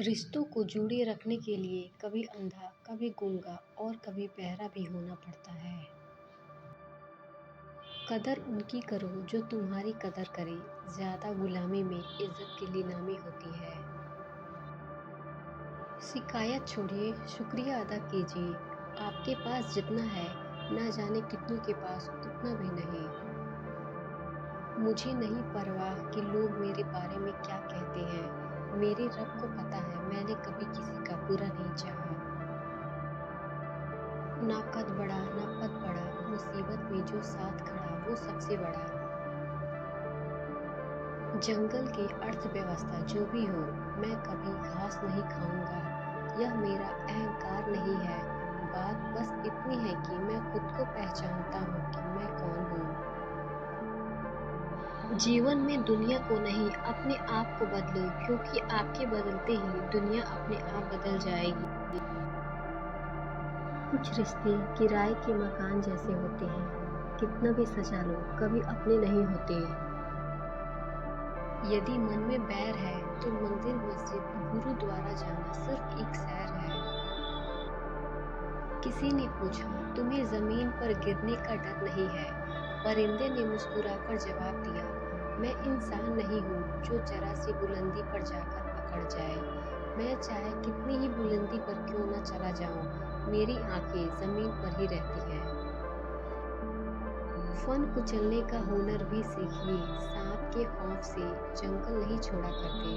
रिश्तों को जोड़े रखने के लिए कभी अंधा, कभी गूंगा और कभी बहरा भी होना पड़ता है। कदर उनकी करो जो तुम्हारी कदर करे, ज्यादा गुलामी में इज्जत की नीलामी होती है। शिकायत छोड़िए, शुक्रिया अदा कीजिए। आपके पास जितना है, ना जाने कितनों के पास उतना भी नहीं। मुझे नहीं परवाह कि लोग मेरे बारे में क्या कहते हैं। मेरे रब को पता है, मैंने कभी किसी का बुरा नहीं चाहा। ना कद बड़ा ना पद बड़ा, मुसीबत में जो साथ खड़ा वो सबसे बड़ा। जंगल की अर्थव्यवस्था जो भी हो, मैं कभी घास नहीं खाऊंगा। यह मेरा अहंकार नहीं है। बात बस इतनी है कि मैं खुद को पहचानता हूँ कि मैं कौन हूँ। जीवन में दुनिया को नहीं, अपने आप को बदलो, क्योंकि आपके बदलते ही दुनिया अपने आप बदल जाएगी। कुछ रिश्ते किराए के मकान जैसे होते हैं, कितना भी सजा लो कभी अपने नहीं होते। यदि मन में बैर है तो मंदिर, मस्जिद, गुरुद्वारा जाना सिर्फ एक सैर है। किसी ने पूछा, तुम्हें जमीन पर गिरने का डर नहीं है? परिंदे ने मुस्कुराकर जवाब दिया, मैं इंसान नहीं हूँ जो जरा सी बुलंदी पर जाकर अकड़ जाए। मैं चाहे कितनी ही बुलंदी पर क्यों न चला जाऊं, मेरी आंखें जमीन पर ही रहती हैं। फन कुचलने का हुनर भी सीखिए, सांप के खौफ से जंगल नहीं छोड़ा करते।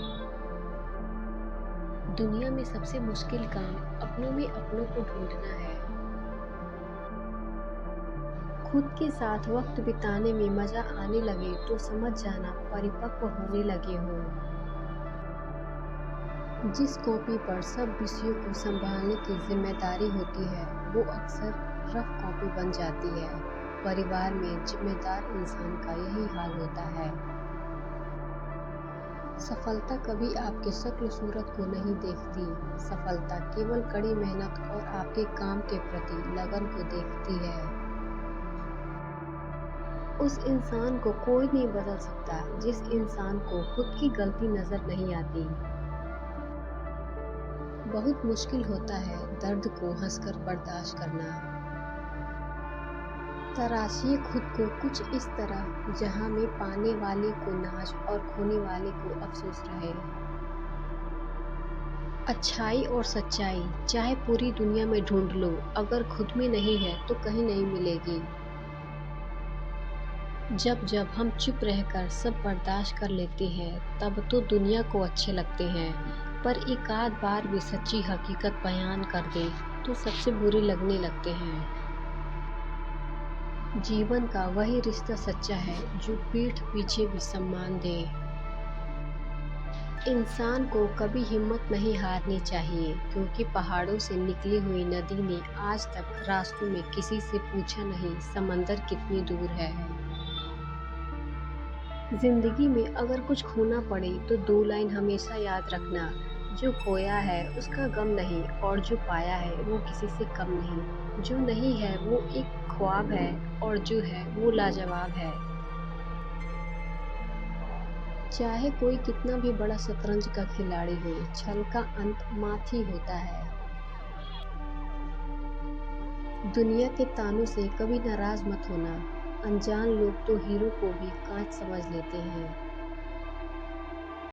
दुनिया में सबसे मुश्किल काम अपनों में अपनों को ढूंढना है। खुद के साथ वक्त बिताने में मजा आने लगे तो समझ जाना परिपक्व होने लगे हो। जिस कॉपी पर सब विषयों को संभालने की जिम्मेदारी होती है, वो अक्सर रफ कॉपी बन जाती है। परिवार में जिम्मेदार इंसान का यही हाल होता है। सफलता कभी आपके शक्ल सूरत को नहीं देखती। सफलता केवल कड़ी मेहनत और आपके काम के प्रति लगन को देखती है। उस इंसान को कोई नहीं बदल सकता जिस इंसान को खुद की गलती नजर नहीं आती। बहुत मुश्किल होता है दर्द को हंसकर बर्दाश्त करना। तराशिए खुद को कुछ इस तरह जहां में पाने वाले को नाज और खोने वाले को अफसोस रहे। अच्छाई और सच्चाई चाहे पूरी दुनिया में ढूंढ लो, अगर खुद में नहीं है तो कहीं नहीं मिलेगी। जब जब हम चुप रहकर सब बर्दाश्त कर लेते हैं, तब तो दुनिया को अच्छे लगते हैं, पर एक आध बार भी सच्ची हकीकत बयान कर दे तो सबसे बुरे लगने लगते हैं। जीवन का वही रिश्ता सच्चा है जो पीठ पीछे भी सम्मान दे। इंसान को कभी हिम्मत नहीं हारनी चाहिए, क्योंकि पहाड़ों से निकली हुई नदी ने आज तक रास्तों में किसी से पूछा नहीं समंदर कितनी दूर है। जिंदगी में अगर कुछ खोना पड़े तो दो लाइन हमेशा याद रखना, जो खोया है उसका गम नहीं और जो पाया है वो किसी से कम नहीं। जो नहीं है वो एक ख्वाब है और जो है वो लाजवाब है। चाहे कोई कितना भी बड़ा शतरंज का खिलाड़ी हो, छल का अंत मात ही होता है। दुनिया के तानों से कभी नाराज मत होना। अनजान लोग तो हीरो को भी कांच समझ लेते हैं।